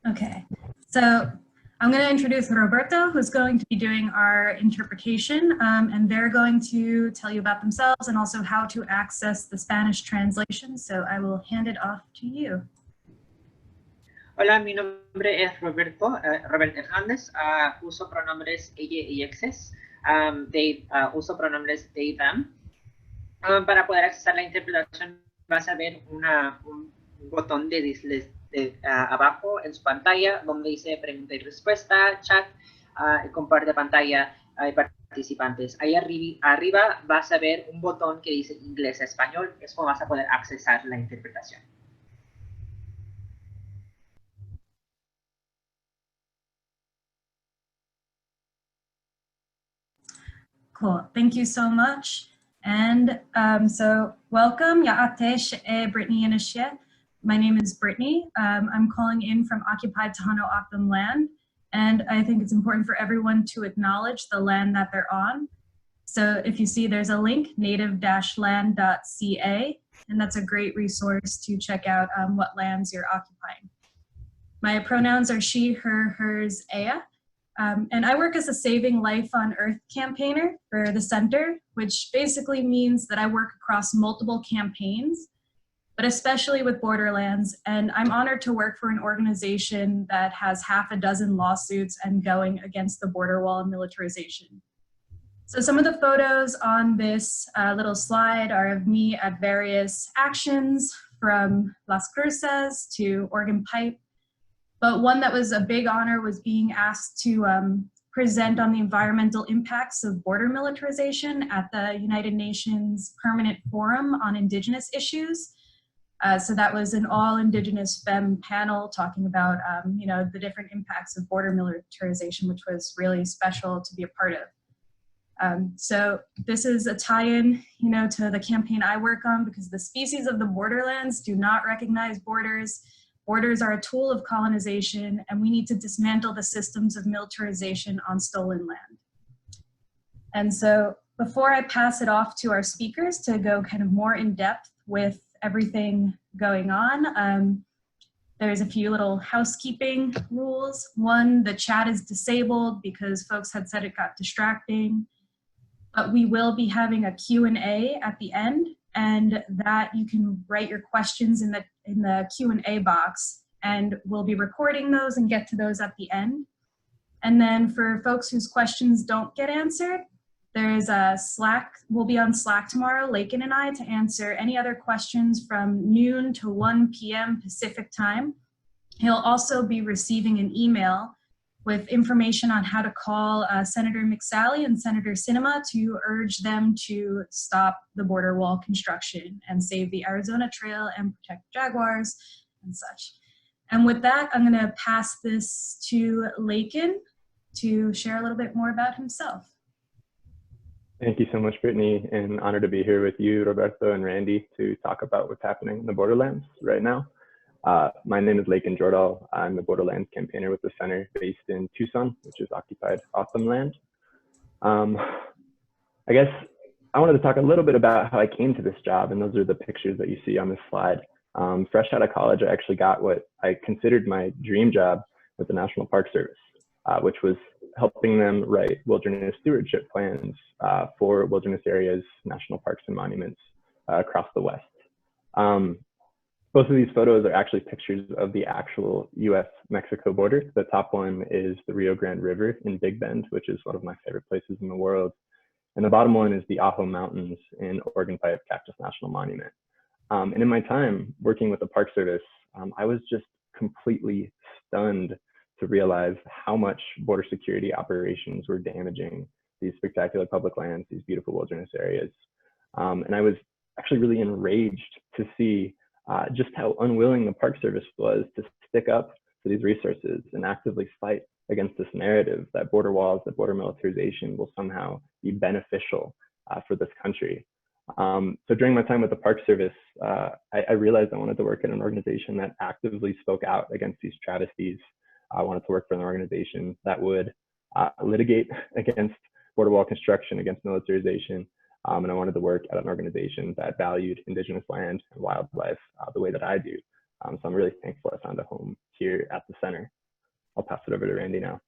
Okay, so I'm going to introduce Roberto, who's going to be doing our interpretation, and they're going to tell you about themselves and also how to access the Spanish translation. So I will hand it off to you. Hola, mi nombre es Roberto, Robert Hernández. Uso pronombres ella y exes. Uso pronombres they, them. Para poder accesar la interpretación vas a ver un botón abajo en su pantalla donde dice pregunta y respuesta, chat, comparte pantalla de participantes. Ahí arriba vas a ver un botón que dice inglés a español, es como vas a poder accesar la interpretación. Cool, thank you so much. And so welcome, Ya'atesh e Brittany Inishye. My name is Brittany. I'm calling in from occupied Tohono O'odham land. And I think it's important for everyone to acknowledge the land that they're on. So if you see there's a link, native-land.ca, and that's a great resource to check out what lands you're occupying. My pronouns are she, her, hers, ea. And I work as a Saving Life on Earth campaigner for the center, which basically means that I work across multiple campaigns, but especially with Borderlands. And I'm honored to work for an organization that has half a dozen lawsuits and going against the border wall and militarization. So some of the photos on this little slide are of me at various actions, from Las Cruces to Organ Pipe. But one that was a big honor was being asked to present on the environmental impacts of border militarization at the United Nations Permanent Forum on Indigenous Issues. So that was an all Indigenous FEM panel talking about the different impacts of border militarization, which was really special to be a part of. So this is a tie-in, to the campaign I work on, because the species of the borderlands do not recognize borders. Borders are a tool of colonization, and we need to dismantle the systems of militarization on stolen land. And so before I pass it off to our speakers to go kind of more in depth with everything going on, there's a few little housekeeping rules. One, the chat is disabled because folks had said it got distracting. But we will be having a Q&A at the end, and that you can write your questions in the Q&A box, and we'll be recording those and get to those at the end. And then for folks whose questions don't get answered, there's a Slack. We'll be on Slack tomorrow, Lakin and I, to answer any other questions from noon to 1 p.m. Pacific time. He'll also be receiving an email with information on how to call Senator McSally and Senator Sinema to urge them to stop the border wall construction and save the Arizona Trail and protect jaguars and such. And with that, I'm gonna pass this to Lakin to share a little bit more about himself. Thank you so much, Brittany, and honored to be here with you, Roberto and Randy, to talk about what's happening in the Borderlands right now. My name is Lakin Jordal. I'm the Borderlands campaigner with the center based in Tucson, which is occupied O'odham land. I guess I wanted to talk a little bit about how I came to this job, and those are the pictures that you see on this slide. Fresh out of college, I actually got what I considered my dream job with the National Park Service, which was helping them write wilderness stewardship plans for wilderness areas, national parks, and monuments across the West. Both of these photos are actually pictures of the actual US-Mexico border. The top one is the Rio Grande River in Big Bend, which is one of my favorite places in the world. And the bottom one is the Ajo Mountains in Organ Pipe Cactus National Monument. And in my time working with the Park Service, I was just completely stunned to realize how much border security operations were damaging these spectacular public lands, these beautiful wilderness areas. And I was actually really enraged to see just how unwilling the Park Service was to stick up for these resources and actively fight against this narrative that border walls, that border militarization will somehow be beneficial for this country. So during my time with the Park Service, I realized I wanted to work in an organization that actively spoke out against these travesties. I wanted to work for an organization that would litigate against border wall construction, against militarization, and I wanted to work at an organization that valued Indigenous land and wildlife the way that I do. So I'm really thankful I found a home here at the center. I'll pass it over to Randy now.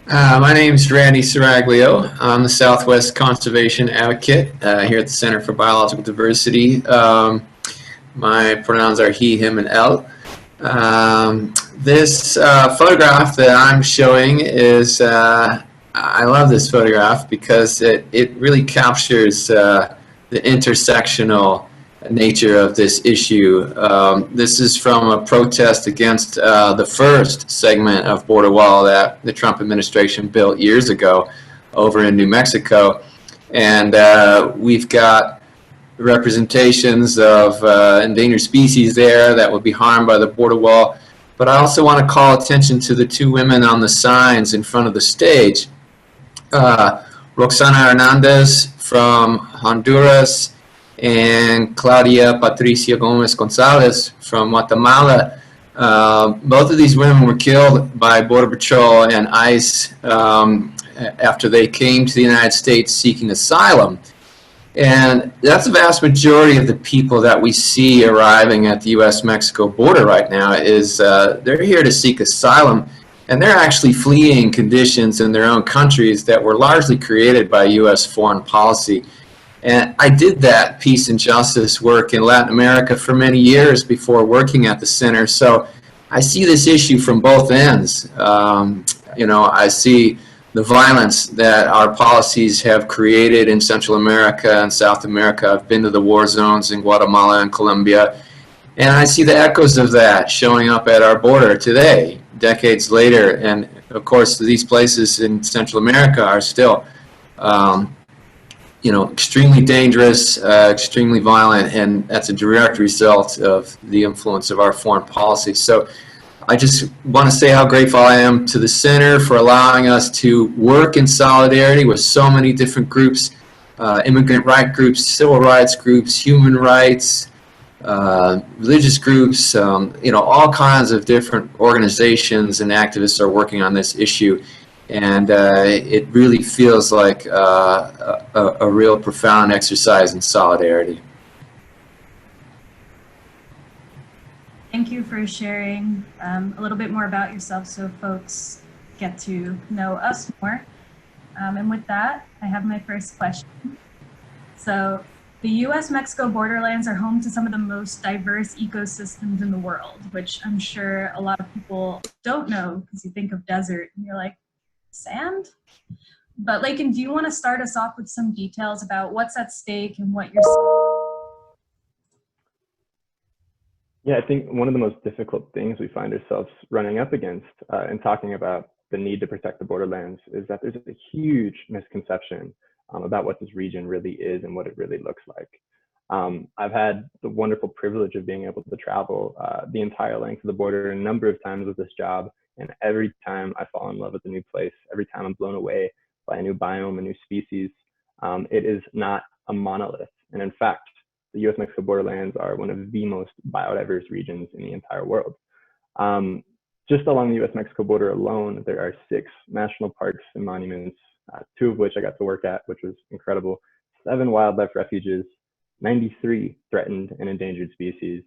My name is Randy Serraglio. I'm the Southwest Conservation Advocate here at the Center for Biological Diversity. My pronouns are he, him, and el. This photograph that I'm showing is, I love this photograph because it really captures the intersectional nature of this issue. This is from a protest against the first segment of border wall that the Trump administration built years ago over in New Mexico. And we've got representations of endangered species there that would be harmed by the border wall. But I also want to call attention to the two women on the signs in front of the stage. Roxana Hernandez from Honduras and Claudia Patricia Gomez Gonzalez from Guatemala. Both of these women were killed by Border Patrol and ICE after they came to the United States seeking asylum. And that's the vast majority of the people that we see arriving at the U.S.-Mexico border right now is they're here to seek asylum, and they're actually fleeing conditions in their own countries that were largely created by U.S. foreign policy. And I did that peace and justice work in Latin America for many years before working at the center. So I see this issue from both ends. I see the violence that our policies have created in Central America and South America. I've been to the war zones in Guatemala and Colombia, and I see the echoes of that showing up at our border today, decades later. And of course, these places in Central America are still extremely dangerous, extremely violent, and that's a direct result of the influence of our foreign policy. So I just want to say how grateful I am to the center for allowing us to work in solidarity with so many different groups, immigrant rights groups, civil rights groups, human rights, religious groups, all kinds of different organizations and activists are working on this issue. And it really feels like a real profound exercise in solidarity. Thank you for sharing a little bit more about yourself so folks get to know us more. And with that, I have my first question. So the US-Mexico borderlands are home to some of the most diverse ecosystems in the world, which I'm sure a lot of people don't know because you think of desert and you're like, sand? But Lakin, do you want to start us off with some details about what's at stake and what you're seeing? Yeah, I think one of the most difficult things we find ourselves running up against in talking about the need to protect the borderlands is that there's a huge misconception about what this region really is and what it really looks like. I've had the wonderful privilege of being able to travel the entire length of the border a number of times with this job. And every time I fall in love with a new place, every time I'm blown away by a new biome, a new species, it is not a monolith. And in fact, the US-Mexico borderlands are one of the most biodiverse regions in the entire world. Just along the US-Mexico border alone, there are 6 national parks and monuments, 2 of which I got to work at, which was incredible, 7 wildlife refuges, 93 threatened and endangered species.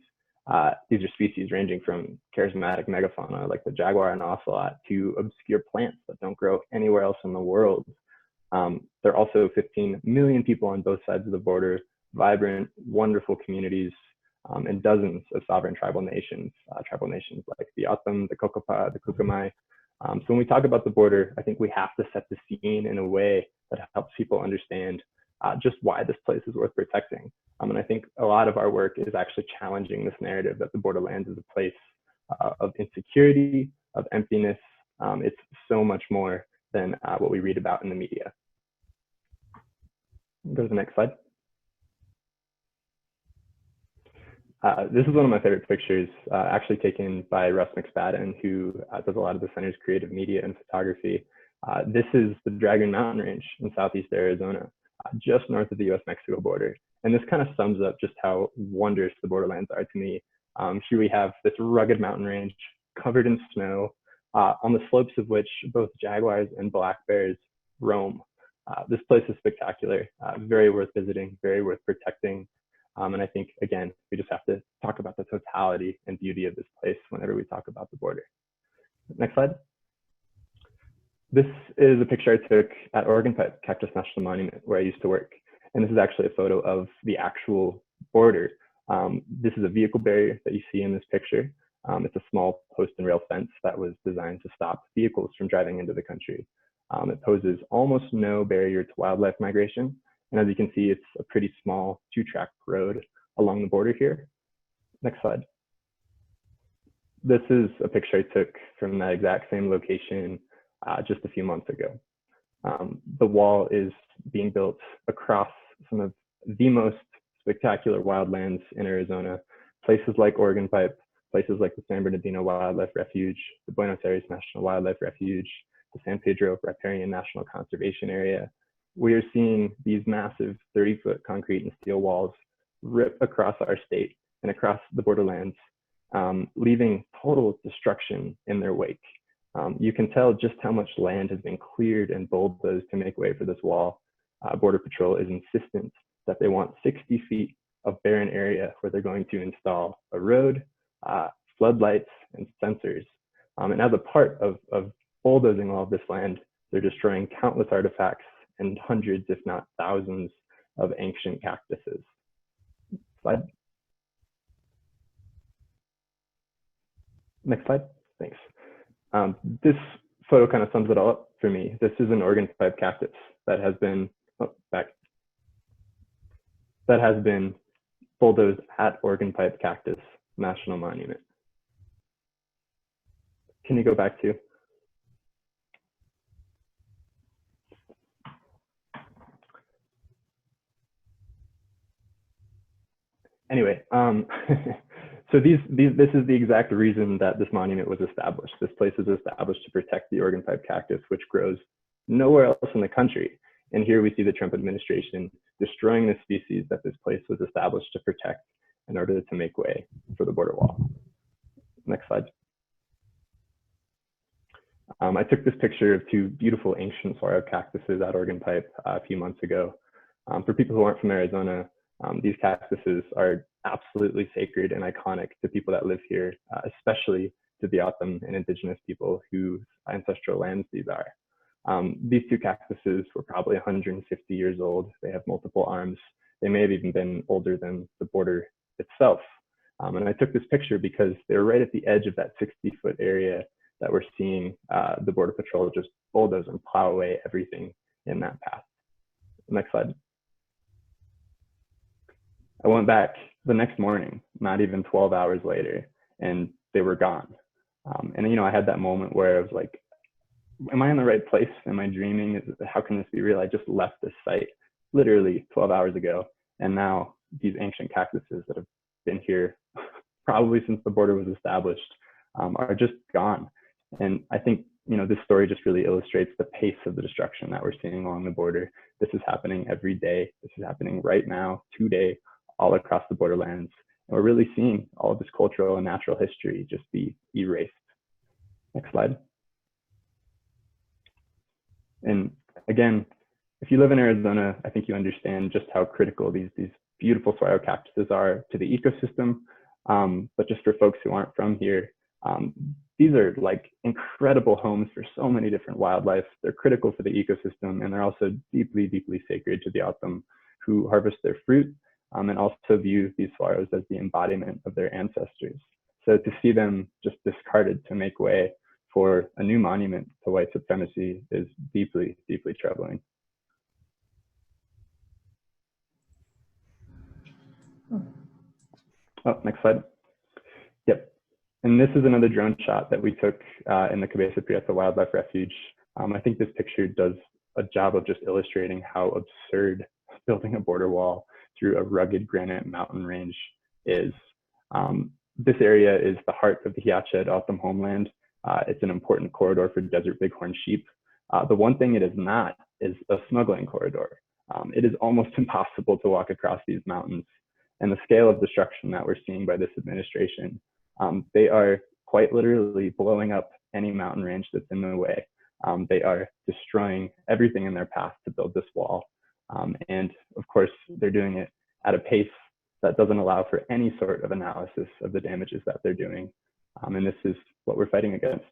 These are species ranging from charismatic megafauna like the jaguar and ocelot to obscure plants that don't grow anywhere else in the world. There are also 15 million people on both sides of the border, vibrant, wonderful communities, and dozens of sovereign tribal nations like the O'odham, the Cocopah, the Kukamai. So when we talk about the border, I think we have to set the scene in a way that helps people understand just why this place is worth protecting. And I think a lot of our work is actually challenging this narrative that the borderlands is a place of insecurity, of emptiness. It's so much more than what we read about in the media. Go to the next slide. This is one of my favorite pictures, actually taken by Russ McSpadden, who does a lot of the center's creative media and photography. This is the Dragon Mountain Range in southeast Arizona, just north of the US-Mexico border. And this kind of sums up just how wondrous the borderlands are to me. Here we have this rugged mountain range covered in snow, on the slopes of which both jaguars and black bears roam. This place is spectacular, very worth visiting, very worth protecting. And I think, again, we just have to talk about the totality and beauty of this place whenever we talk about the border. Next slide. This is a picture I took at Oregon Pipe Cactus National Monument, where I used to work. And this is actually a photo of the actual border. This is a vehicle barrier that you see in this picture. It's a small post and rail fence that was designed to stop vehicles from driving into the country. It poses almost no barrier to wildlife migration. And as you can see, it's a pretty small 2-track road along the border here. Next slide. This is a picture I took from that exact same location just a few months ago. The wall is being built across some of the most spectacular wildlands in Arizona, places like Oregon Pipe, places like the San Bernardino Wildlife Refuge, the Buenos Aires National Wildlife Refuge, the San Pedro Riparian National Conservation Area. We are seeing these massive 30-foot concrete and steel walls rip across our state and across the borderlands, leaving total destruction in their wake. You can tell just how much land has been cleared and bulldozed to make way for this wall. Border Patrol is insistent that they want 60 feet of barren area where they're going to install a road, floodlights, and sensors. And as a part of bulldozing all of this land, they're destroying countless artifacts and hundreds, if not thousands, of ancient cactuses. Slide. Next slide. Thanks. This photo kind of sums it all up for me. This is an Oregon Pipe cactus that has been bulldozed at Oregon Pipe Cactus National Monument. Can you go back to? Anyway, so this is the exact reason that this monument was established. This place was established to protect the Oregon Pipe cactus, which grows nowhere else in the country. And here we see the Trump administration destroying the species that this place was established to protect in order to make way for the border wall. Next slide. I took this picture of 2 beautiful ancient Swara cactuses at Oregon Pipe a few months ago. For people who aren't from Arizona, these cactuses are absolutely sacred and iconic to people that live here, especially to the O'odham and indigenous people whose ancestral lands these are. These 2 cactuses were probably 150 years old. They have multiple arms. They may have even been older than the border itself. And I took this picture because they're right at the edge of that 60-foot area that we're seeing the Border Patrol just bulldoze and plow away everything in that path. Next slide. I went back the next morning, not even 12 hours later, and they were gone. And you know, I had that moment where I was like, am I in the right place? Am I dreaming? How can this be real? I just left this site literally 12 hours ago. And now these ancient cactuses that have been here probably since the border was established are just gone. And I think, you know, this story just really illustrates the pace of the destruction that we're seeing along the border. This is happening every day. This is happening right now, today, all across the borderlands. And we're really seeing all of this cultural and natural history just be erased. Next slide. And again, if you live in Arizona, I think you understand just how critical these beautiful Swara cactuses are to the ecosystem. But just for folks who aren't from here, these are like incredible homes for so many different wildlife. They're critical for the ecosystem, and they're also deeply, deeply sacred to the O'odham, who harvest their fruit and also view these swaros as the embodiment of their ancestors. So to see them just discarded to make way for a new monument to white supremacy is deeply, deeply troubling. Oh, next slide. Yep. And this is another drone shot that we took in the Cabeza Prieta Wildlife Refuge. I think this picture does a job of just illustrating how absurd building a border wall through a rugged granite mountain range is. This area is the heart of the Hiached O'odham homeland. It's an important corridor for desert bighorn sheep. The one thing it is not is a smuggling corridor. It is almost impossible to walk across these mountains. And the scale of destruction that we're seeing by this administration, they are quite literally blowing up any mountain range that's in the way. They are destroying everything in their path to build this wall. And of course, they're doing it at a pace that doesn't allow for any sort of analysis of the damages that they're doing. And this is what we're fighting against.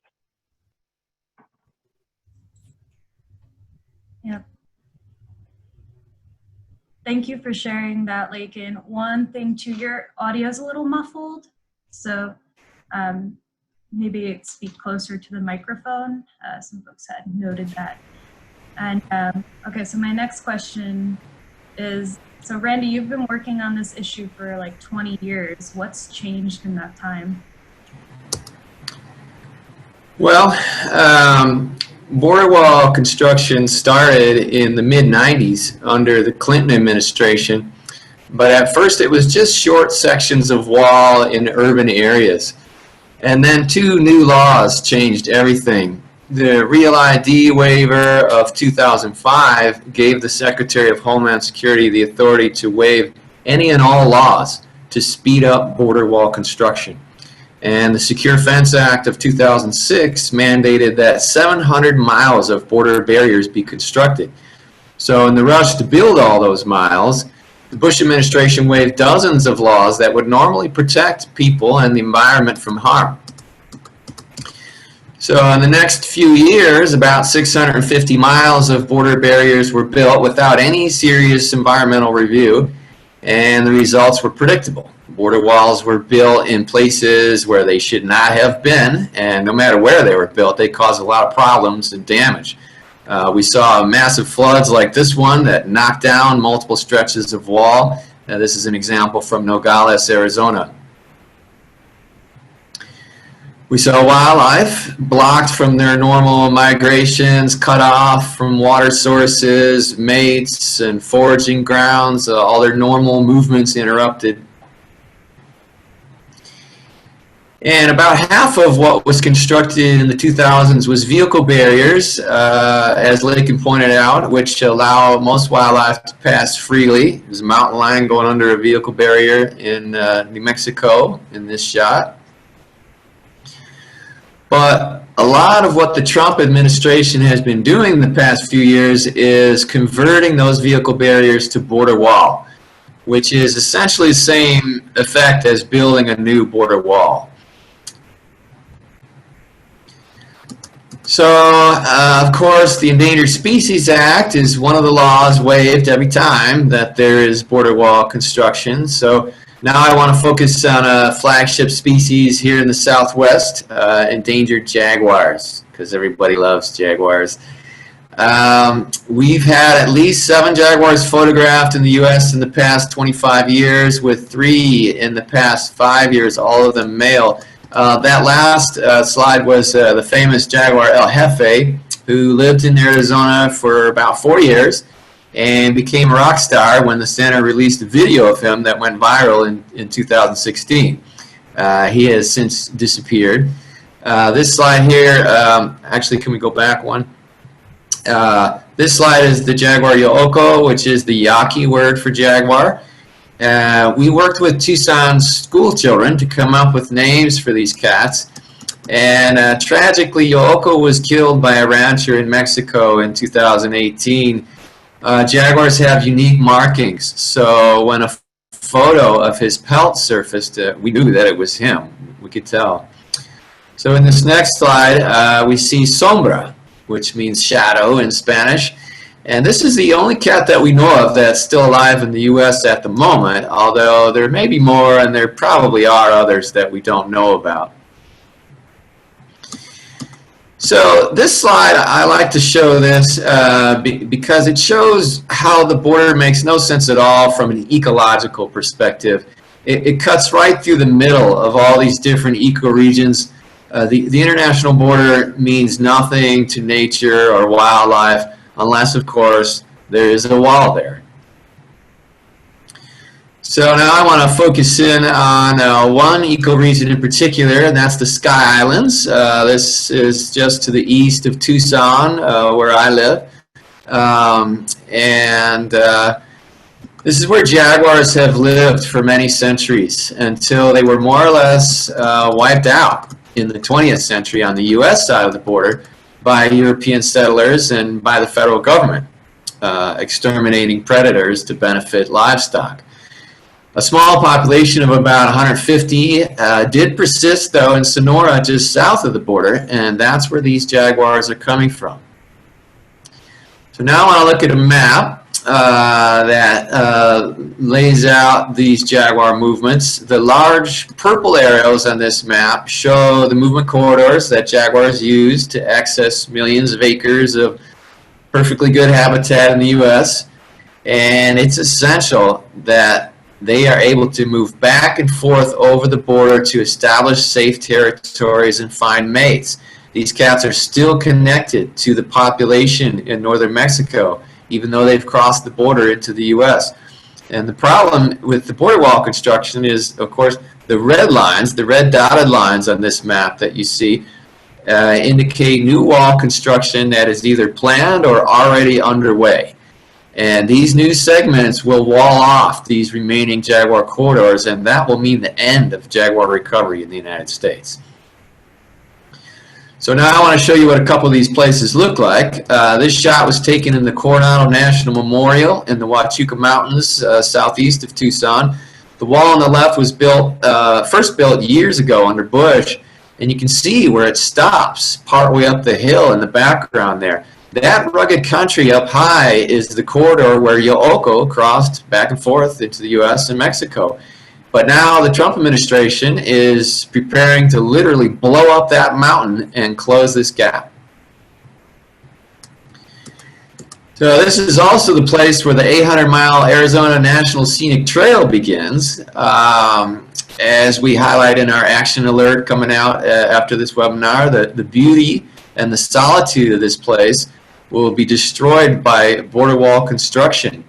Yeah. Thank you for sharing that, Lakin. One thing too, your audio is a little muffled, so maybe speak closer to the microphone. Some folks had noted that. And okay, so my next question is, so Randy, you've been working on this issue for like 20 years. What's changed in that time? Well, border wall construction started in the mid-90s under the Clinton administration, but at first it was just short sections of wall in urban areas. And then two new laws changed everything. The Real ID waiver of 2005 gave the Secretary of Homeland Security the authority to waive any and all laws to speed up border wall construction. And the Secure Fence Act of 2006 mandated that 700 miles of border barriers be constructed. So in the rush to build all those miles, the Bush administration waived dozens of laws that would normally protect people and the environment from harm. So in the next few years, about 650 miles of border barriers were built without any serious environmental review, and the results were predictable. Border walls were built in places where they should not have been, and no matter where they were built, they caused a lot of problems and damage. We saw massive floods like this one that knocked down multiple stretches of wall. This is an example from Nogales, Arizona. We saw wildlife blocked from their normal migrations, cut off from water sources, mates, and foraging grounds, all their normal movements interrupted. And about half of what was constructed in the 2000s was vehicle barriers, as Lakin pointed out, which allow most wildlife to pass freely. There's a mountain lion going under a vehicle barrier in New Mexico in this shot. But a lot of what the Trump administration has been doing the past few years is converting those vehicle barriers to border wall, which is essentially the same effect as building a new border wall. So, of course, the Endangered Species Act is one of the laws waived every time that there is border wall construction. So now I want to focus on a flagship species here in the Southwest, endangered jaguars, because everybody loves jaguars. We've had at least 7 jaguars photographed in the U.S. in the past 25 years, with 3 in the past 5 years, all of them male. That last slide was the famous Jaguar El Jefe, who lived in Arizona for about 4 years and became a rock star when the center released a video of him that went viral in 2016. He has since disappeared. This slide here, actually, can we go back one? This slide is the Jaguar Yooko, which is the Yaqui word for jaguar. We worked with Tucson's school children to come up with names for these cats, and tragically Yooko was killed by a rancher in Mexico in 2018. Jaguars have unique markings, so when a photo of his pelt surfaced, we knew that it was him. We could tell. So in this next slide, we see sombra, which means shadow in Spanish. And this is the only cat that we know of that's still alive in the U.S. at the moment, although there may be more, and there probably are others that we don't know about. So this slide, I like to show this because it shows how the border makes no sense at all from an ecological perspective. It cuts right through the middle of all these different ecoregions. The international border means nothing to nature or wildlife unless, of course, there is a wall there. So now I want to focus in on one ecoregion in particular, and that's the Sky Islands. This is just to the east of Tucson, where I live. This is where jaguars have lived for many centuries until they were more or less wiped out in the 20th century on the U.S. side of the border by European settlers and by the federal government, exterminating predators to benefit livestock. A small population of about 150 did persist, though, in Sonora, just south of the border, and that's where these jaguars are coming from. So now I want to look at a map that lays out these jaguar movements. The large purple arrows on this map show the movement corridors that jaguars use to access millions of acres of perfectly good habitat in the U.S., and it's essential that they are able to move back and forth over the border to establish safe territories and find mates. These cats are still connected to the population in northern Mexico, even though they've crossed the border into the U.S. And the problem with the border wall construction is, of course, the red lines, the red dotted lines on this map that you see, indicate new wall construction that is either planned or already underway. And these new segments will wall off these remaining jaguar corridors, and that will mean the end of jaguar recovery in the United States. So now I want to show you what a couple of these places look like. This shot was taken in the Coronado National Memorial in the Huachuca Mountains, southeast of Tucson. The wall on the left was first built years ago under Bush, and you can see where it stops partway up the hill in the background there. That rugged country up high is the corridor where Yo'oko crossed back and forth into the U.S. and Mexico. But now the Trump administration is preparing to literally blow up that mountain and close this gap. So this is also the place where the 800-mile Arizona National Scenic Trail begins. As we highlight in our action alert coming out after this webinar, the beauty and the solitude of this place will be destroyed by border wall construction.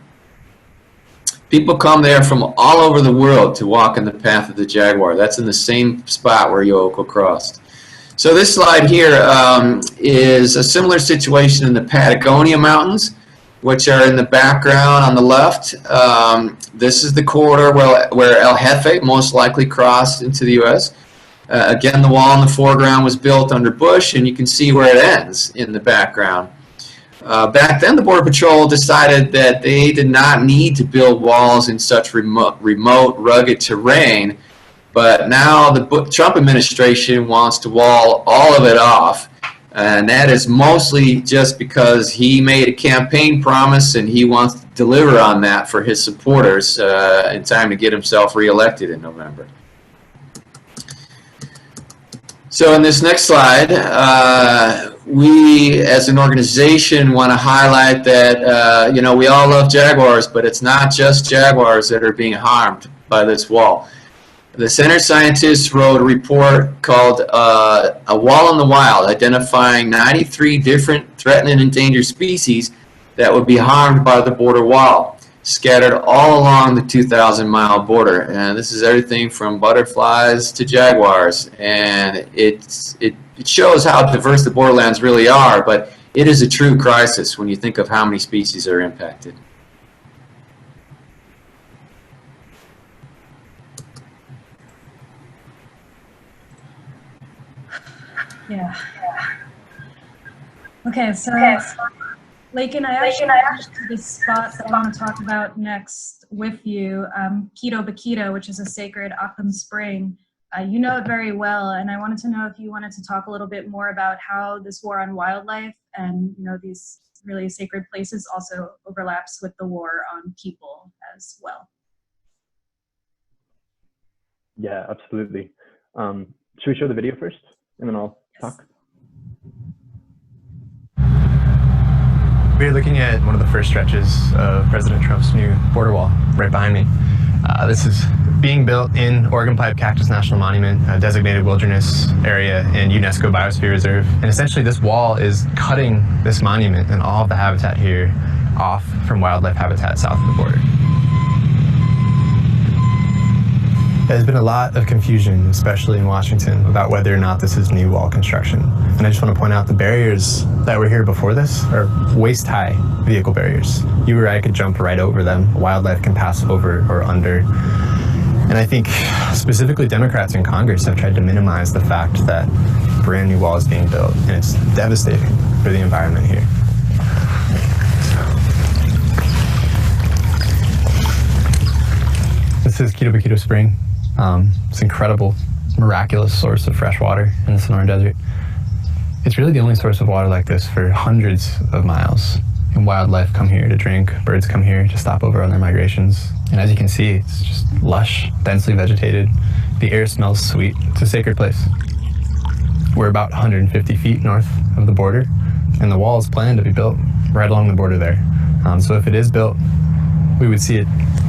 People come there from all over the world to walk in the path of the jaguar. That's in the same spot where Yo'oko crossed. So this slide here is a similar situation in the Patagonia Mountains, which are in the background on the left. This is the corridor where El Jefe most likely crossed into the U.S. Again, the wall in the foreground was built under Bush, and you can see where it ends in the background. Back then, the Border Patrol decided that they did not need to build walls in such remote, rugged terrain, but now the Trump administration wants to wall all of it off, and that is mostly just because he made a campaign promise and he wants to deliver on that for his supporters in time to get himself reelected in November. So in this next slide, we as an organization want to highlight that we all love jaguars, but it's not just jaguars that are being harmed by this wall. The center scientists wrote a report called A Wall in the Wild, identifying 93 different threatened and endangered species that would be harmed by the border wall, scattered all along the 2,000-mile border. And this is everything from butterflies to jaguars. And it shows how diverse the borderlands really are, but it is a true crisis when you think of how many species are impacted. Yeah. Okay, so Lake and I actually to the spot that I want to talk about next with you, Ketobukito, which is a sacred Ockham spring. You know it very well, and I wanted to know if you wanted to talk a little bit more about how this war on wildlife and these really sacred places also overlaps with the war on people as well. Yeah, absolutely. Should we show the video first, and then I'll talk? We're looking at one of the first stretches of President Trump's new border wall right behind me. This is being built in Oregon Pipe Cactus National Monument, a designated wilderness area and UNESCO Biosphere Reserve. And essentially this wall is cutting this monument and all of the habitat here off from wildlife habitat south of the border. There's been a lot of confusion, especially in Washington, about whether or not this is new wall construction. And I just want to point out the barriers that were here before this are waist-high vehicle barriers. You or I could jump right over them. Wildlife can pass over or under. And I think specifically Democrats in Congress have tried to minimize the fact that brand new wall is being built, and it's devastating for the environment here. This is Ketobukito Spring. It's an incredible, miraculous source of fresh water in the Sonoran Desert. It's really the only source of water like this for hundreds of miles. And wildlife come here to drink, birds come here to stop over on their migrations. And as you can see, it's just lush, densely vegetated. The air smells sweet. It's a sacred place. We're about 150 feet north of the border, and the wall is planned to be built right along the border there. So if it is built, we would see it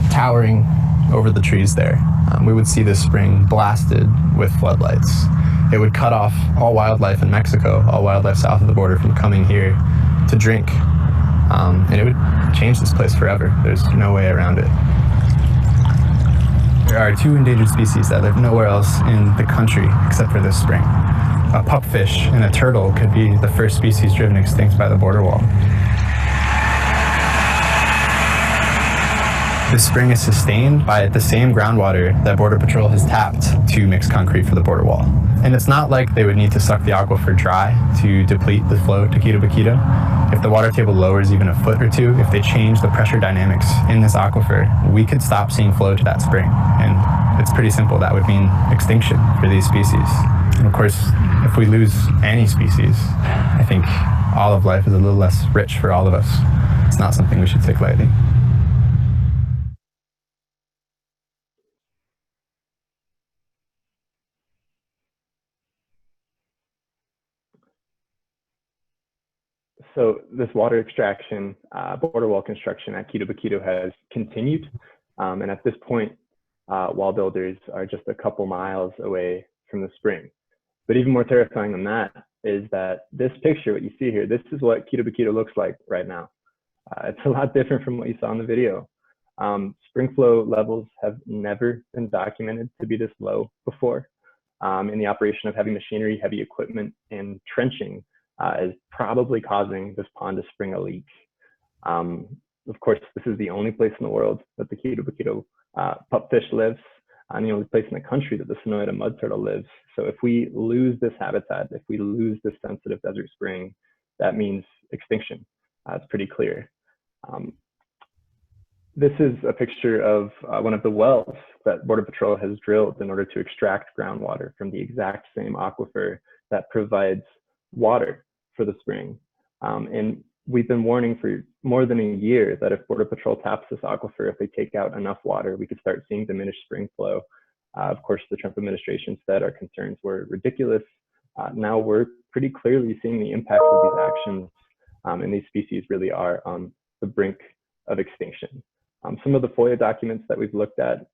towering over the trees there. We would see this spring blasted with floodlights. It would cut off all wildlife in Mexico, all wildlife south of the border, from coming here to drink. And it would change this place forever. There's no way around it. There are 2 endangered species that live nowhere else in the country except for this spring. A pupfish and a turtle could be the first species driven extinct by the border wall. This spring is sustained by the same groundwater that Border Patrol has tapped to mix concrete for the border wall. And it's not like they would need to suck the aquifer dry to deplete the flow to Ketobukito. If the water table lowers even a foot or two, if they change the pressure dynamics in this aquifer, we could stop seeing flow to that spring. And it's pretty simple. That would mean extinction for these species. And of course, if we lose any species, I think all of life is a little less rich for all of us. It's not something we should take lightly. So this water extraction, border wall construction at Ketobukito has continued. And at this point, wall builders are just a couple miles away from the spring. But even more terrifying than that is that this picture, what you see here, this is what Ketobukito looks like right now. It's a lot different from what you saw in the video. Spring flow levels have never been documented to be this low before. In the operation of heavy machinery, heavy equipment, and trenching is probably causing this pond to spring a leak. Of course, this is the only place in the world that the Ketobukito pupfish lives, and the only place in the country that the Sonoran mud turtle lives. So if we lose this habitat, if we lose this sensitive desert spring, that means extinction. It's pretty clear. This is a picture of one of the wells that Border Patrol has drilled in order to extract groundwater from the exact same aquifer that provides water for the spring. And we've been warning for more than a year that if Border Patrol taps this aquifer, if they take out enough water, we could start seeing diminished spring flow. Of course, the Trump administration said our concerns were ridiculous. Now we're pretty clearly seeing the impacts of these actions, and these species really are on the brink of extinction. Some of the FOIA documents that we've looked at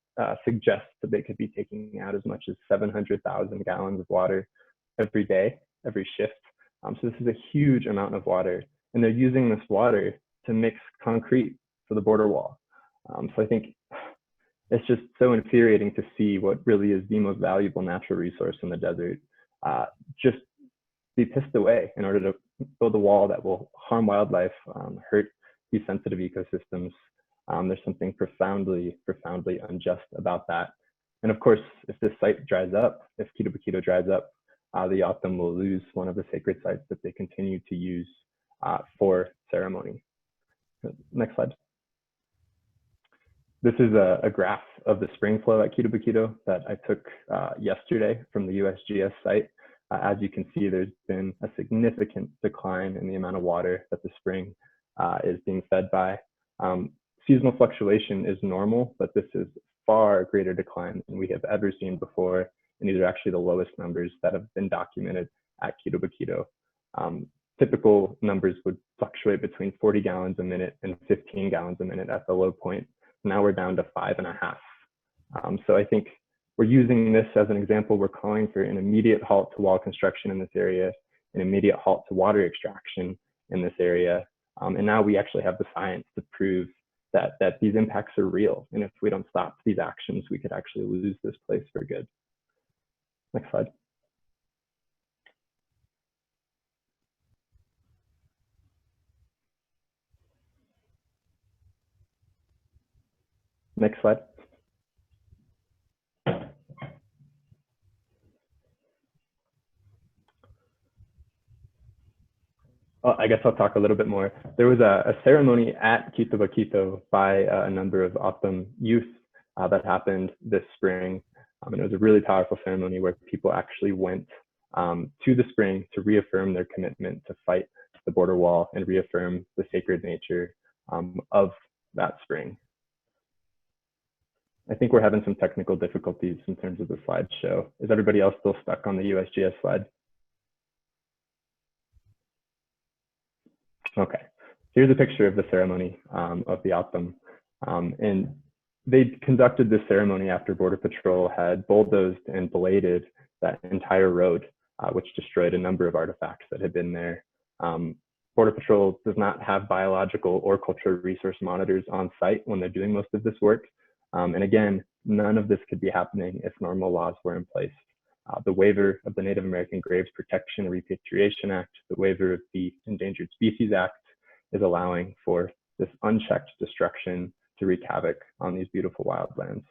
suggest that they could be taking out as much as 700,000 gallons of water every day, every shift. So this is a huge amount of water, and they're using this water to mix concrete for the border wall. So I think it's just so infuriating to see what really is the most valuable natural resource in the desert just be pissed away in order to build a wall that will harm wildlife, hurt these sensitive ecosystems. There's something profoundly, profoundly unjust about that. And of course, if this site dries up, if Ketobukito dries up, the O'odham will lose one of the sacred sites that they continue to use for ceremony. Next slide. This is a graph of the spring flow at Ketobukito that I took yesterday from the USGS site. As you can see, there's been a significant decline in the amount of water that the spring is being fed by. Seasonal fluctuation is normal, but this is far greater decline than we have ever seen before. And these are actually the lowest numbers that have been documented at Ketobukito. Typical numbers would fluctuate between 40 gallons a minute and 15 gallons a minute at the low point. Now we're down to 5.5. So I think we're using this as an example. We're calling for an immediate halt to wall construction in this area, an immediate halt to water extraction in this area. And now we actually have the science to prove that these impacts are real. And if we don't stop these actions, we could actually lose this place for good. Next slide. Next slide. I guess I'll talk a little bit more. There was a ceremony at Ketobukito by a number of O'odham youth that happened this spring. And it was a really powerful ceremony where people actually went to the spring to reaffirm their commitment to fight the border wall and reaffirm the sacred nature of that spring. I think we're having some technical difficulties in terms of the slideshow. Is everybody else still stuck on the USGS slide? Okay, here's a picture of the ceremony of the autumn. And they conducted this ceremony after Border Patrol had bulldozed and bladed that entire road, which destroyed a number of artifacts that had been there. Border Patrol does not have biological or cultural resource monitors on site when they're doing most of this work. And again, none of this could be happening if normal laws were in place. The waiver of the Native American Graves Protection and Repatriation Act, the waiver of the Endangered Species Act is allowing for this unchecked destruction to wreak havoc on these beautiful wildlands.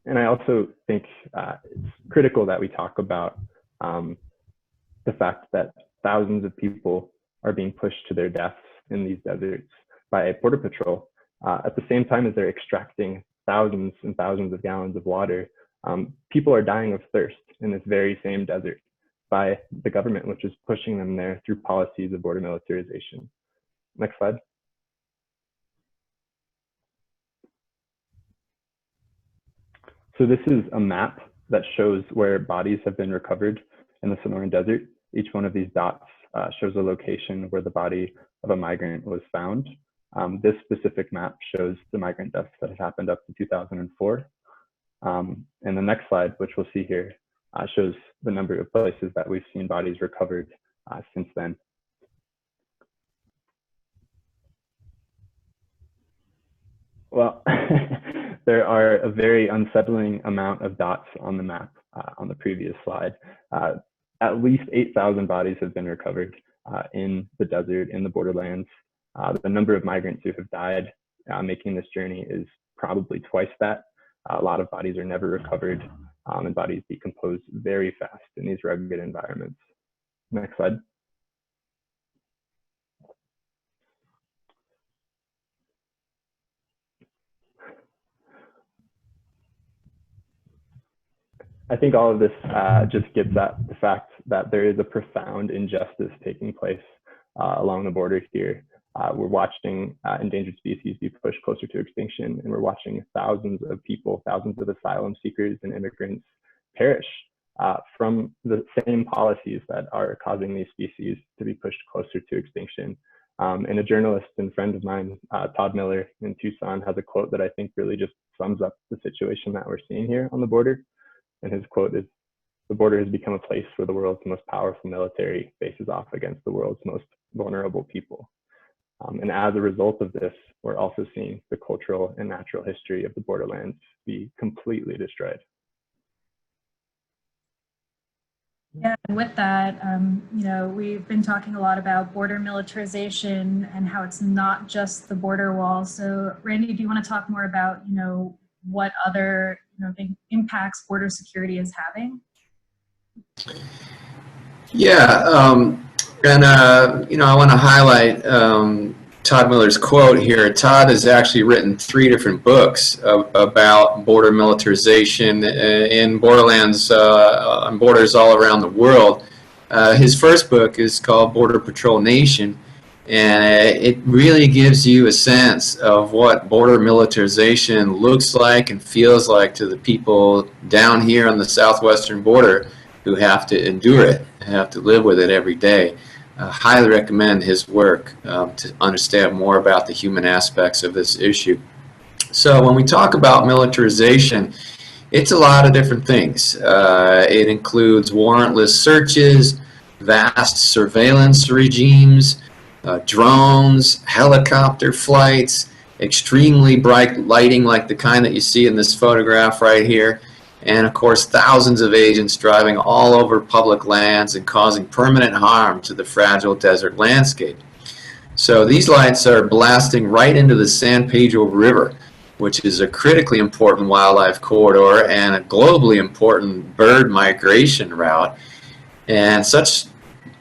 And I also think it's critical that we talk about the fact that thousands of people are being pushed to their deaths in these deserts by Border Patrol. At the same time as they're extracting thousands and thousands of gallons of water, people are dying of thirst in this very same desert by the government, which is pushing them there through policies of border militarization. Next slide. So this is a map that shows where bodies have been recovered in the Sonoran Desert. Each one of these dots shows a location where the body of a migrant was found. This specific map shows the migrant deaths that have happened up to 2004. And the next slide, which we'll see here, shows the number of places that we've seen bodies recovered since then. Well, there are a very unsettling amount of dots on the map on the previous slide. At least 8,000 bodies have been recovered in the desert, in the borderlands. The number of migrants who have died making this journey is probably twice that. A lot of bodies are never recovered, and bodies decompose very fast in these rugged environments. Next slide. I think all of this just gets at the fact that there is a profound injustice taking place along the border here. We're watching endangered species be pushed closer to extinction, and we're watching thousands of people, thousands of asylum seekers and immigrants perish from the same policies that are causing these species to be pushed closer to extinction. And a journalist and friend of mine, Todd Miller in Tucson, has a quote that I think really just sums up the situation that we're seeing here on the border. And his quote is, "The border has become a place where the world's most powerful military faces off against the world's most vulnerable people." And as a result of this, we're also seeing the cultural and natural history of the borderlands be completely destroyed. Yeah, and with that, you know, we've been talking a lot about border militarization and how it's not just the border wall. So, Randy, do you want to talk more about, you know, what other, you know, impacts border security is having? Yeah, you know, I want to highlight Todd Miller's quote here. Todd has actually written 3 different books about border militarization in borderlands on borders all around the world. His first book is called Border Patrol Nation, and it really gives you a sense of what border militarization looks like and feels like to the people down here on the southwestern border who have to endure it, have to live with it every day. Highly recommend his work to understand more about the human aspects of this issue. So when we talk about militarization, it's a lot of different things. It includes warrantless searches, vast surveillance regimes, drones, helicopter flights, extremely bright lighting like the kind that you see in this photograph right here, and of course thousands of agents driving all over public lands and causing permanent harm to the fragile desert landscape. So these lights are blasting right into the San Pedro River, which is a critically important wildlife corridor and a globally important bird migration route. And such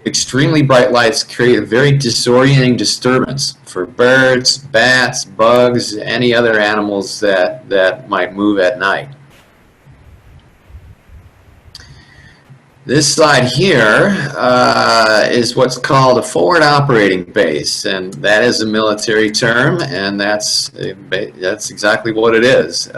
extremely bright lights create a very disorienting disturbance for birds, bats, bugs, any other animals that might move at night. This slide here is what's called a forward operating base, and that is a military term, and that's exactly what it is.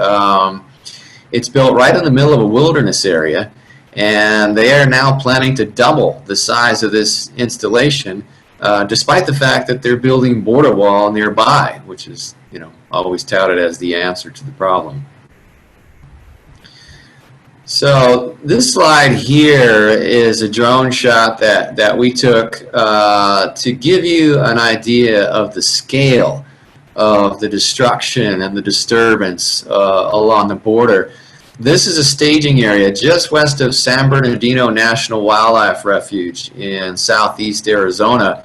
It's built right in the middle of a wilderness area, and they are now planning to double the size of this installation, despite the fact that they're building border wall nearby, which is, you know, always touted as the answer to the problem. So this slide here is a drone shot that we took to give you an idea of the scale of the destruction and the disturbance along the border. This is a staging area just west of San Bernardino National Wildlife Refuge in southeast Arizona,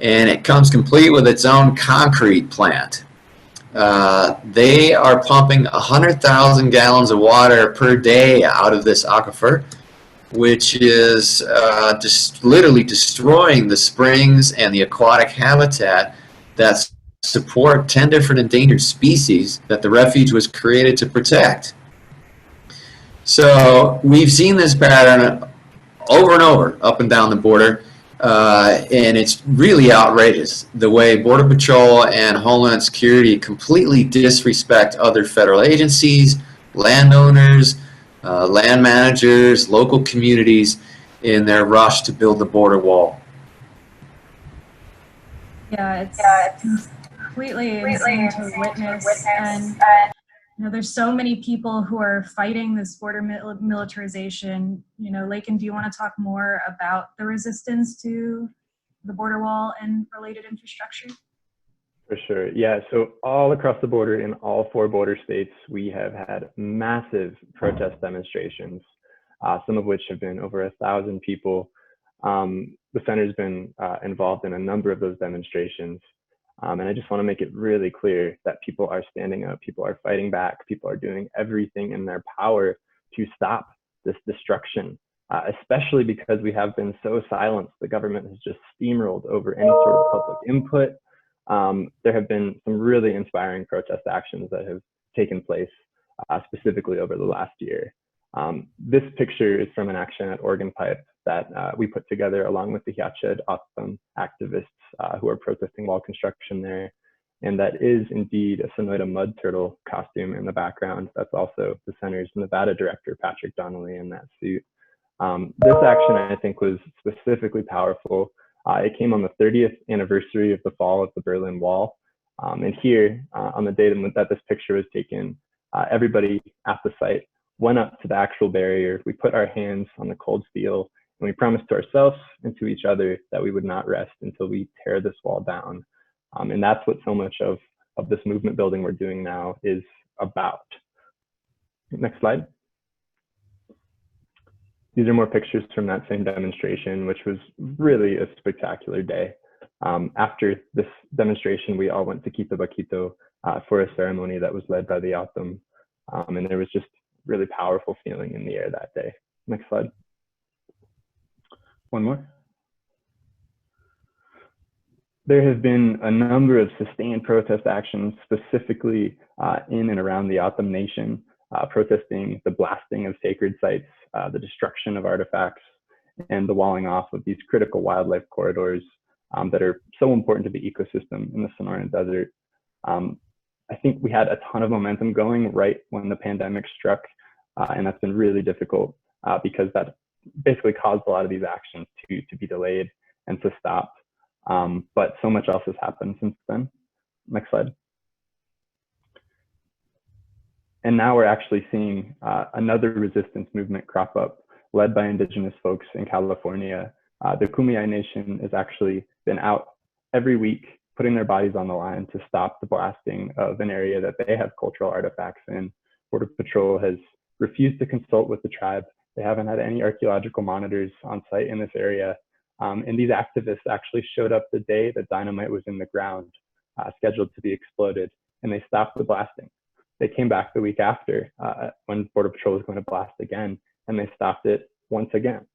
and it comes complete with its own concrete plant. They are pumping 100,000 gallons of water per day out of this aquifer, which is just literally destroying the springs and the aquatic habitat that support 10 different endangered species that the refuge was created to protect. So we've seen this pattern over and over up and down the border. And it's really outrageous the way Border Patrol and Homeland Security completely disrespect other federal agencies, landowners, land managers, local communities in their rush to build the border wall. Yeah, it's completely insane to witness. And you know, there's so many people who are fighting this border militarization. You know, Lakin, do you want to talk more about the resistance to the border wall and related infrastructure? For sure. Yeah. So all across the border in all 4 border states, we have had massive protest demonstrations, some of which have been over 1,000 people. The center's been involved in a number of those demonstrations. And I just want to make it really clear that people are standing up, people are fighting back, people are doing everything in their power to stop this destruction, especially because we have been so silenced. The government has just steamrolled over any sort of public input. There have been some really inspiring protest actions that have taken place, specifically over the last year. This picture is from an action at Oregon Pipe that we put together along with the Hyached Awesome activists who are protesting wall construction there. And that is indeed a Sonoyta mud turtle costume in the background. That's also the center's Nevada director, Patrick Donnelly, in that suit. This action, I think, was specifically powerful. It came on the 30th anniversary of the fall of the Berlin Wall. And here, on the day that this picture was taken, everybody at the site went up to the actual barrier. We put our hands on the cold steel, and we promised to ourselves and to each other that we would not rest until we tear this wall down. And that's what so much of this movement building we're doing now is about. Next slide. These are more pictures from that same demonstration, which was really a spectacular day. After this demonstration, we all went to Ketobukito for a ceremony that was led by the Autumn. And there was just really powerful feeling in the air that day. Next slide. One more. There have been a number of sustained protest actions, specifically in and around the Autumn Nation, protesting the blasting of sacred sites, the destruction of artifacts, and the walling off of these critical wildlife corridors that are so important to the ecosystem in the Sonoran Desert. I think we had a ton of momentum going right when the pandemic struck, and that's been really difficult because that basically caused a lot of these actions to be delayed and to stop. But so much else has happened since then. Next slide. And now we're actually seeing another resistance movement crop up, led by indigenous folks in California. The Kumeyaay Nation has actually been out every week, putting their bodies on the line to stop the blasting of an area that they have cultural artifacts in. Border Patrol has refused to consult with the tribe. They haven't had any archaeological monitors on site in this area. And these activists actually showed up the day that dynamite was in the ground, scheduled to be exploded, and they stopped the blasting. They came back the week after when Border Patrol was going to blast again, and they stopped it once again.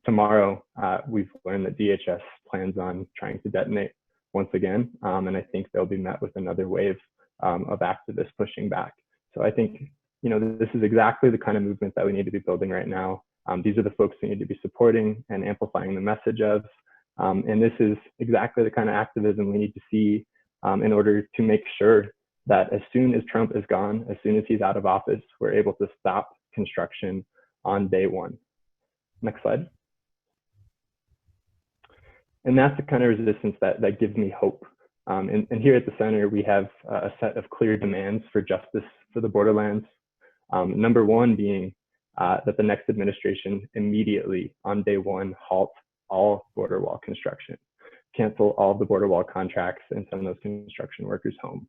Tomorrow, we've learned that DHS plans on trying to detonate once again, and I think they'll be met with another wave of activists pushing back. So I think, you know, this is exactly the kind of movement that we need to be building right now. These are the folks we need to be supporting and amplifying the message of. And this is exactly the kind of activism we need to see in order to make sure that as soon as Trump is gone, as soon as he's out of office, we're able to stop construction on day one. Next slide. And that's the kind of resistance that gives me hope. And here at the center, we have a set of clear demands for justice for the borderlands. Number one being that the next administration immediately on day one halt all border wall construction, cancel all of the border wall contracts and send those construction workers home.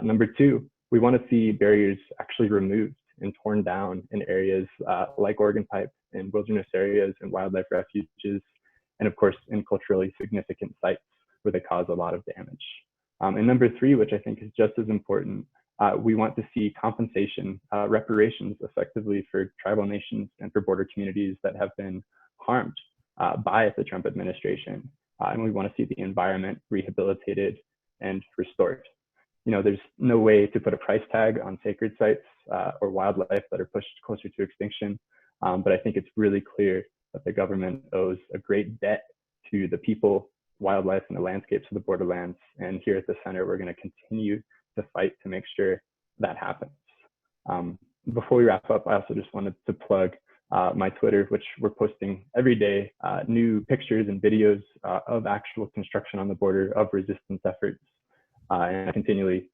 Number two, we want to see barriers actually removed and torn down in areas like Oregon Pipe and wilderness areas and wildlife refuges, and of course in culturally significant sites where they cause a lot of damage. And number three, which I think is just as important, we want to see compensation, reparations effectively for tribal nations and for border communities that have been harmed by the Trump administration. And we want to see the environment rehabilitated and restored. You know, there's no way to put a price tag on sacred sites or wildlife that are pushed closer to extinction. But I think it's really clear that the government owes a great debt to the people, wildlife, and the landscapes of the borderlands. And here at the center, we're going to continue to fight to make sure that happens. Before we wrap up, I also just wanted to plug my Twitter, which we're posting every day, new pictures and videos of actual construction on the border, of resistance efforts, and I continually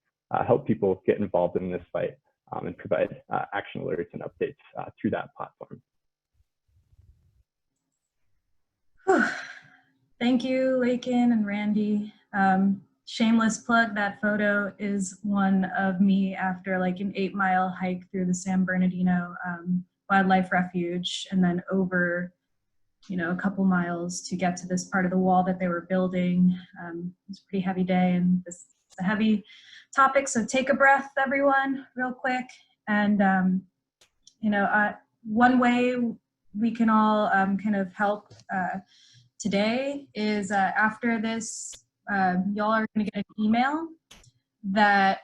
help people get involved in this fight and provide action alerts and updates through that platform. Thank you, Lakin and Randy. Shameless plug, that photo is one of me after like an 8-mile hike through the San Bernardino Wildlife Refuge, and then over, you know, a couple miles to get to this part of the wall that they were building. It was a pretty heavy day, and this is a heavy topic, so take a breath, everyone, real quick. And you know, one way we can all kind of help today is after this, y'all are going to get an email that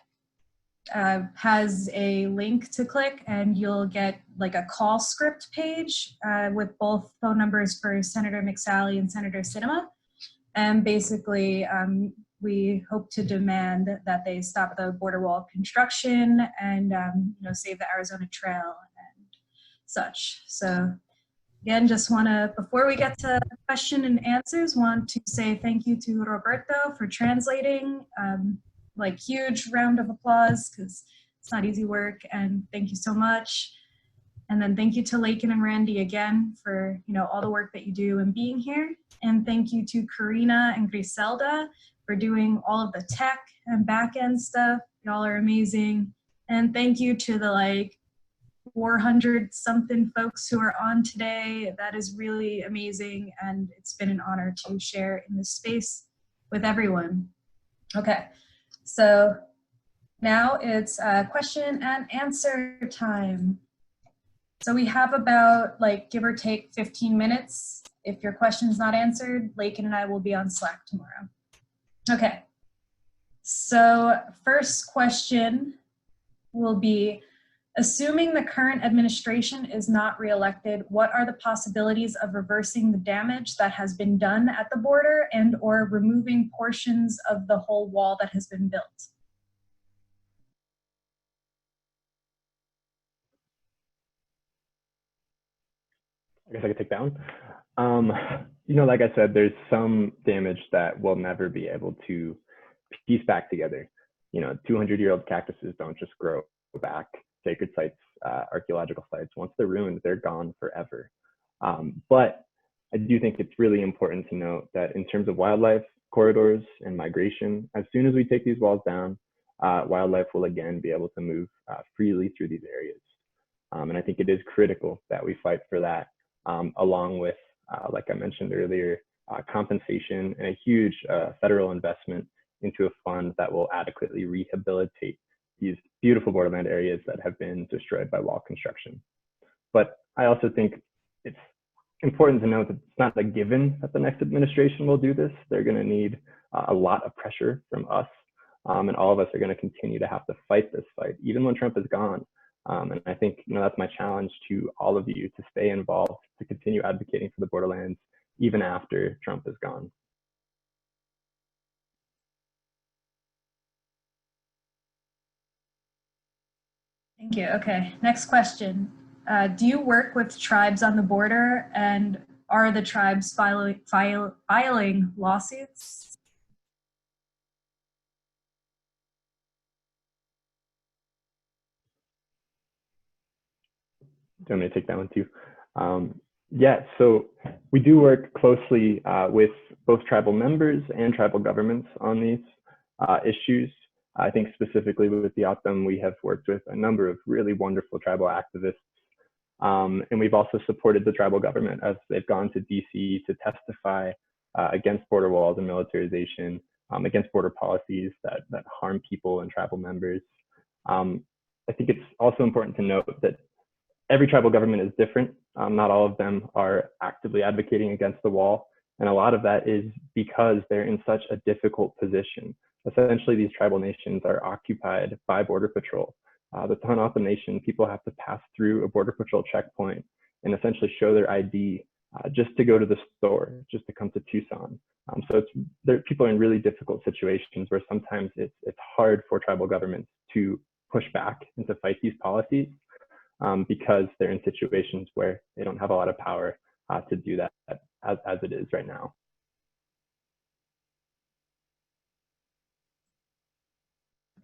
has a link to click, and you'll get like a call script page with both phone numbers for Senator McSally and Senator Sinema. And basically, we hope to demand that they stop the border wall construction and you know, save the Arizona Trail and such. So again, just want to, before we get to question and answers, want to say thank you to Roberto for translating. Like huge round of applause, because it's not easy work, and thank you so much. And then thank you to Lakin and Randy again for, you know, all the work that you do and being here. And thank you to Karina and Griselda for doing all of the tech and back end stuff. Y'all are amazing. And thank you to the like 400 something folks who are on today. That is really amazing, and it's been an honor to share in this space with everyone. Okay, so now it's question and answer time. So we have about, like, give or take 15 minutes. If your question's not answered, Lakin and I will be on Slack tomorrow. Okay, so first question will be, assuming the current administration is not reelected, what are the possibilities of reversing the damage that has been done at the border and or removing portions of the whole wall that has been built? I guess I could take that one. You know, like I said, there's some damage that we'll never be able to piece back together. You know, 200-year-old cactuses don't just grow back. Sacred sites, archaeological sites, once they're ruined, they're gone forever. But I do think it's really important to note that in terms of wildlife corridors and migration, as soon as we take these walls down, wildlife will again be able to move freely through these areas. And I think it is critical that we fight for that, along with, like I mentioned earlier, compensation and a huge federal investment into a fund that will adequately rehabilitate these beautiful borderland areas that have been destroyed by wall construction. But I also think it's important to note that it's not a given that the next administration will do this. They're going to need a lot of pressure from us, and all of us are going to continue to have to fight this fight, even when Trump is gone. And I think that's my challenge to all of you, to stay involved, to continue advocating for the borderlands, even after Trump is gone. Thank you. Okay, next question. Do you work with tribes on the border, and are the tribes filing lawsuits? Do you want me to take that one too? Yeah, so we do work closely with both tribal members and tribal governments on these issues. I think specifically with the Atam, we have worked with a number of really wonderful tribal activists. And we've also supported the tribal government as they've gone to DC to testify against border walls and militarization, against border policies that harm people and tribal members. I think it's also important to note that every tribal government is different. Not all of them are actively advocating against the wall. And a lot of that is because they're in such a difficult position. Essentially, these tribal nations are occupied by Border Patrol. The Tohono O'odham Nation, people have to pass through a Border Patrol checkpoint and essentially show their ID just to go to the store, just to come to Tucson. So people are in really difficult situations where sometimes it's hard for tribal governments to push back and to fight these policies because they're in situations where they don't have a lot of power to do that as it is right now.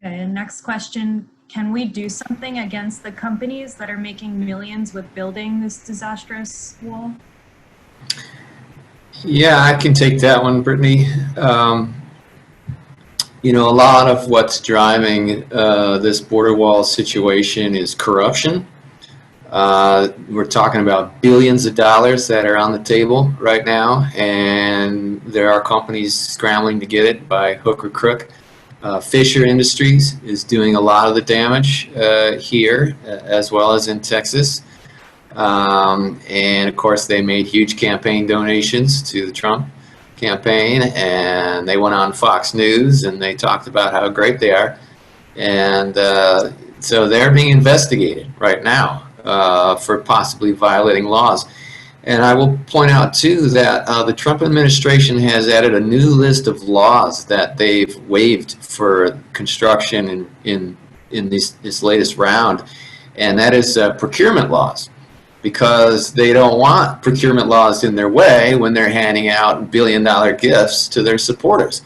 Okay, and next question. Can we do something against the companies that are making millions with building this disastrous wall? Yeah, I can take that one, Brittany. You know, a lot of what's driving this border wall situation is corruption. We're talking about billions of dollars that are on the table right now, and there are companies scrambling to get it by hook or crook. Fisher Industries is doing a lot of the damage here, as well as in Texas. And of course, they made huge campaign donations to the Trump campaign, and they went on Fox News and they talked about how great they are. And so they're being investigated right now for possibly violating laws. And I will point out too that the Trump administration has added a new list of laws that they've waived for construction in this latest round, and that is procurement laws, because they don't want procurement laws in their way when they're handing out billion-dollar gifts to their supporters.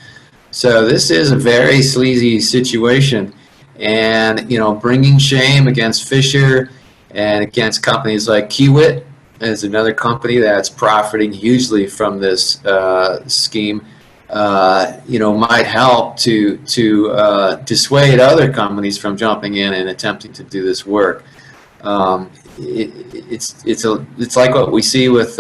So this is a very sleazy situation, and bringing shame against Fisher and against companies like Kiewit is another company that's profiting hugely from this scheme. Might help to dissuade other companies from jumping in and attempting to do this work. It's like what we see with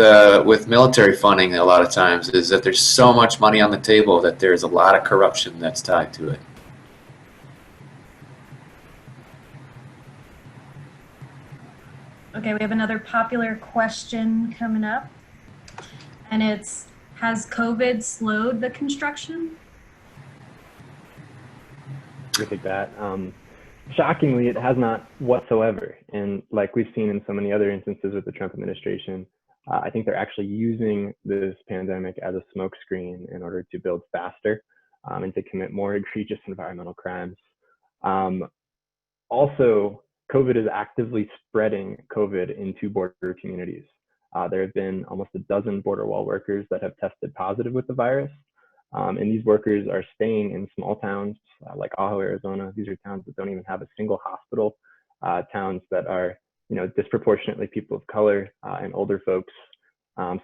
military funding a lot of times, is that there's so much money on the table that there's a lot of corruption that's tied to it. Okay, we have another popular question coming up, and it's, has COVID slowed the construction? I think that shockingly, it has not whatsoever. And like we've seen in so many other instances with the Trump administration, I think they're actually using this pandemic as a smokescreen in order to build faster and to commit more egregious environmental crimes. Also, COVID is actively spreading COVID into border communities. There have been almost a dozen border wall workers that have tested positive with the virus. And these workers are staying in small towns like Ajo, Arizona. These are towns that don't even have a single hospital, towns that are disproportionately people of color and older folks.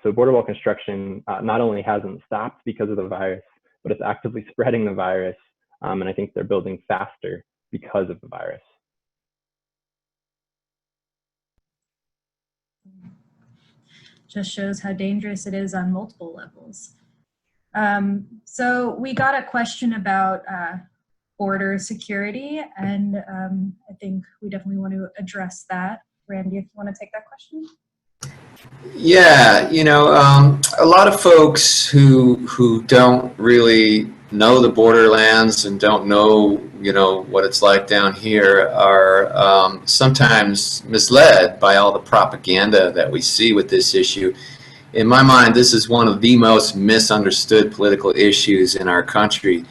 So border wall construction not only hasn't stopped because of the virus, but it's actively spreading the virus. And I think they're building faster because of the virus. Just shows how dangerous it is on multiple levels. So we got a question about border security, and I think we definitely want to address that. Randy, if you want to take that question. Yeah, a lot of folks who don't really know the borderlands and don't know, what it's like down here are sometimes misled by all the propaganda that we see with this issue. In my mind, this is one of the most misunderstood political issues in our country.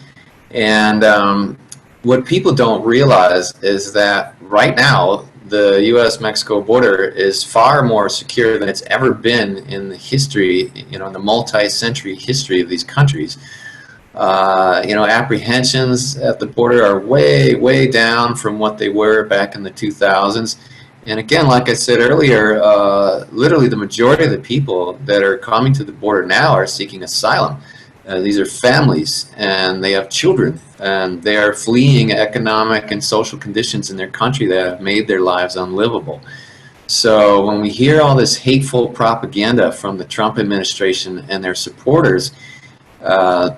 And what people don't realize is that right now, the U.S.-Mexico border is far more secure than it's ever been in the history, in the multi-century history of these countries. Apprehensions at the border are way, way down from what they were back in the 2000s. And again, like I said earlier, literally the majority of the people that are coming to the border now are seeking asylum. These are families, and they have children, and they are fleeing economic and social conditions in their country that have made their lives unlivable. So when we hear all this hateful propaganda from the Trump administration and their supporters, that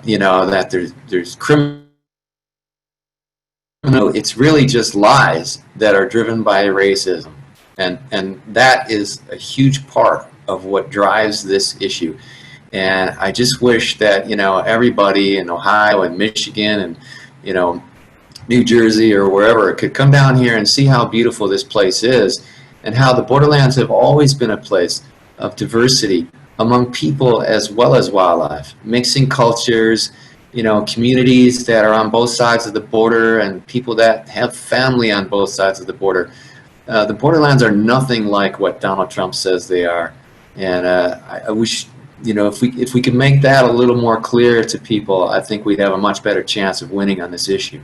there's criminal, it's really just lies that are driven by racism, and that is a huge part of what drives this issue. And I just wish that, everybody in Ohio and Michigan and, New Jersey or wherever could come down here and see how beautiful this place is, and how the borderlands have always been a place of diversity among people as well as wildlife, mixing cultures, communities that are on both sides of the border and people that have family on both sides of the border. The borderlands are nothing like what Donald Trump says they are. And I wish, if we could make that a little more clear to people, I think we'd have a much better chance of winning on this issue.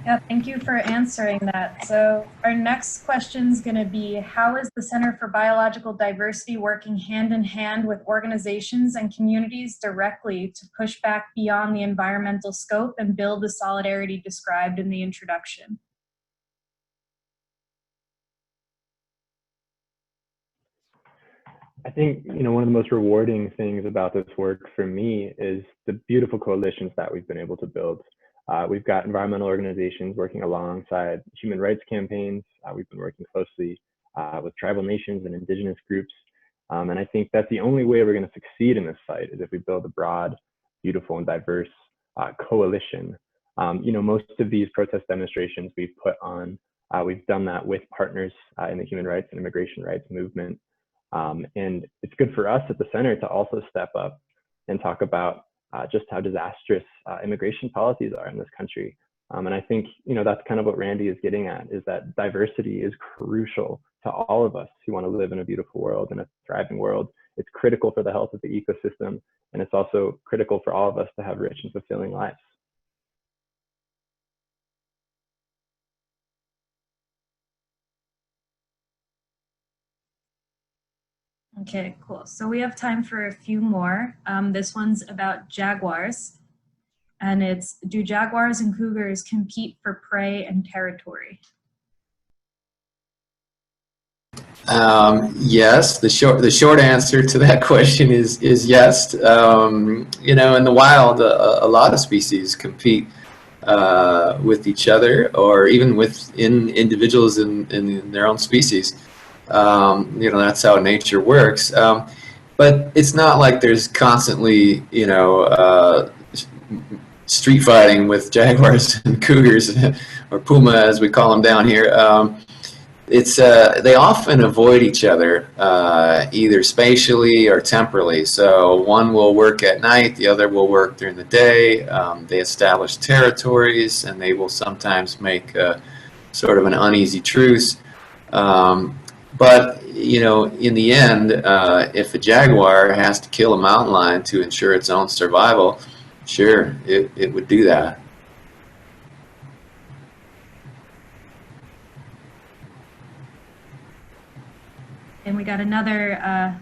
Yeah, thank you for answering that. So our next question is going to be, how is the Center for Biological Diversity working hand in hand with organizations and communities directly to push back beyond the environmental scope and build the solidarity described in the introduction? I think, one of the most rewarding things about this work for me is the beautiful coalitions that we've been able to build. We've got environmental organizations working alongside human rights campaigns. We've been working closely with tribal nations and indigenous groups. And I think that's the only way we're going to succeed in this fight, is if we build a broad, beautiful, and diverse coalition. Most of these protest demonstrations we've put on, we've done that with partners in the human rights and immigration rights movement. And it's good for us at the center to also step up and talk about just how disastrous immigration policies are in this country. And I think, that's kind of what Randy is getting at, is that diversity is crucial to all of us who want to live in a beautiful world and a thriving world. It's critical for the health of the ecosystem, and it's also critical for all of us to have rich and fulfilling lives. Okay, cool. So we have time for a few more. This one's about jaguars. And it's, do jaguars and cougars compete for prey and territory? Yes, the short answer to that question is yes. In the wild, a lot of species compete with each other, or even within individuals in their own species. That's how nature works. But it's not like there's constantly, street fighting with jaguars and cougars, or puma as we call them down here. They often avoid each other, either spatially or temporally. So one will work at night, the other will work during the day. They establish territories, and they will sometimes make sort of an uneasy truce. But in the end, if a jaguar has to kill a mountain lion to ensure its own survival, sure, it would do that. And we got another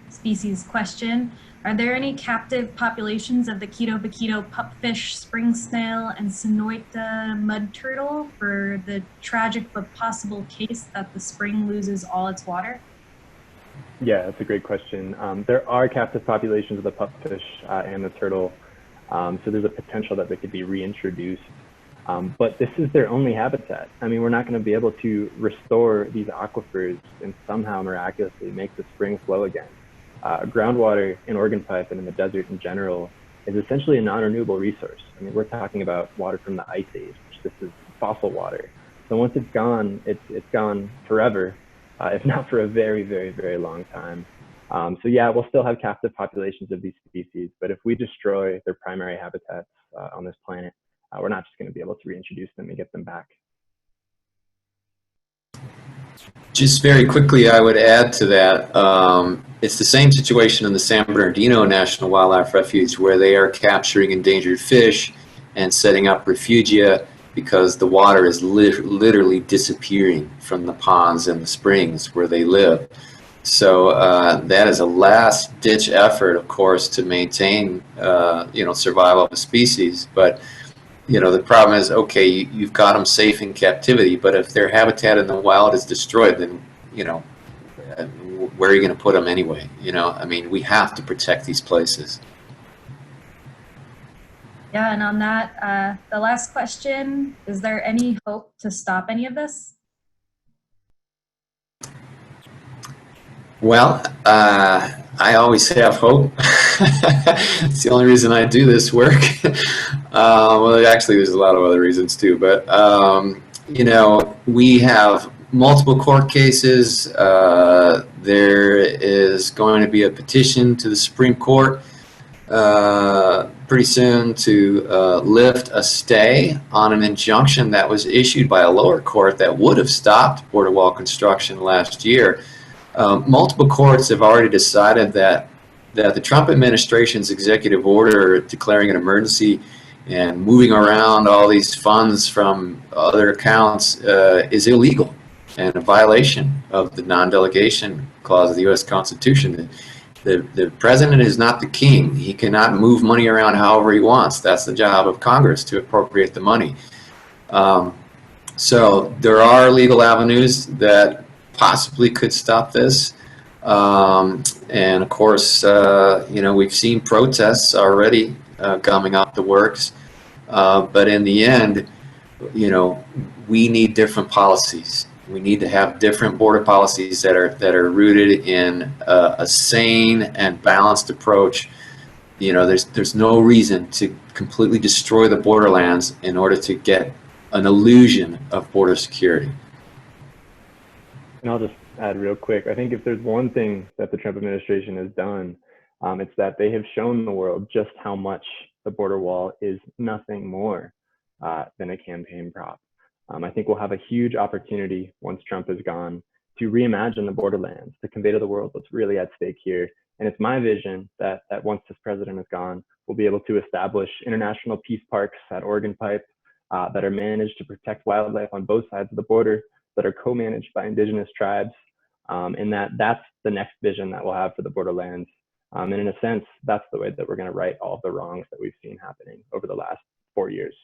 species question. Are there any captive populations of the Ketobukito pupfish, spring snail, and Sonoita mud turtle for the tragic but possible case that the spring loses all its water? Yeah, that's a great question. There are captive populations of the pupfish and the turtle, so there's a potential that they could be reintroduced. But this is their only habitat. I mean, we're not going to be able to restore these aquifers and somehow miraculously make the spring flow again. Groundwater in Organ Pipe and in the desert in general is essentially a non-renewable resource. I mean, we're talking about water from the Ice Age, which this is fossil water. So once it's gone forever, if not for a very, very, very long time. So yeah, we'll still have captive populations of these species, but if we destroy their primary habitats on this planet, we're not just going to be able to reintroduce them and get them back. Just very quickly, I would add to that, it's the same situation in the San Bernardino National Wildlife Refuge, where they are capturing endangered fish and setting up refugia because the water is literally disappearing from the ponds and the springs where they live. So that is a last-ditch effort, of course, to maintain survival of the species. But the problem is, okay, you've got them safe in captivity, but if their habitat in the wild is destroyed, then where are you going to put them anyway? I mean, we have to protect these places. Yeah, and on that, the last question, is there any hope to stop any of this? Well, I always have hope. It's the only reason I do this work. Well, actually, there's a lot of other reasons too, but we have multiple court cases. There is going to be a petition to the Supreme Court pretty soon to lift a stay on an injunction that was issued by a lower court that would have stopped border wall construction last year. Multiple courts have already decided that the Trump administration's executive order declaring an emergency and moving around all these funds from other accounts is illegal and a violation of the non-delegation clause of the U.S. Constitution. The president is not the king. He cannot move money around however he wants. That's the job of Congress, to appropriate the money. So there are legal avenues that possibly could stop this. And of course, we've seen protests already coming up the works. But in the end, we need different policies. We need to have different border policies that are rooted in a sane and balanced approach. There's no reason to completely destroy the borderlands in order to get an illusion of border security. And I'll just add real quick, I think if there's one thing that the Trump administration has done, it's that they have shown the world just how much the border wall is nothing more than a campaign prop. I think we'll have a huge opportunity once Trump is gone to reimagine the borderlands, to convey to the world what's really at stake here. And it's my vision that once this president is gone, we'll be able to establish international peace parks at Organ Pipe that are managed to protect wildlife on both sides of the border, that are co-managed by indigenous tribes, and that's the next vision that we'll have for the borderlands. And in a sense, that's the way that we're going to right all of the wrongs that we've seen happening over the last 4 years.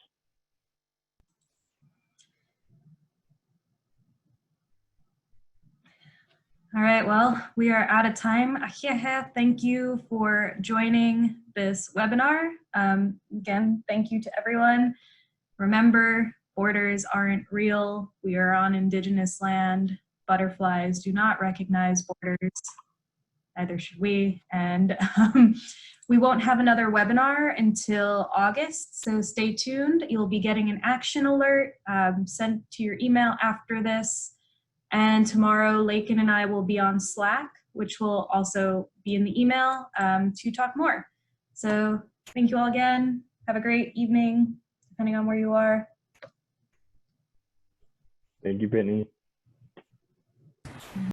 All right, well, we are out of time. Thank you for joining this webinar. Again, thank you to everyone. Remember, borders aren't real. We are on indigenous land. Butterflies do not recognize borders. Neither should we. And we won't have another webinar until August, so stay tuned. You'll be getting an action alert sent to your email after this. And tomorrow, Lakin and I will be on Slack, which will also be in the email to talk more. So thank you all again. Have a great evening, depending on where you are. Thank you, Brittany.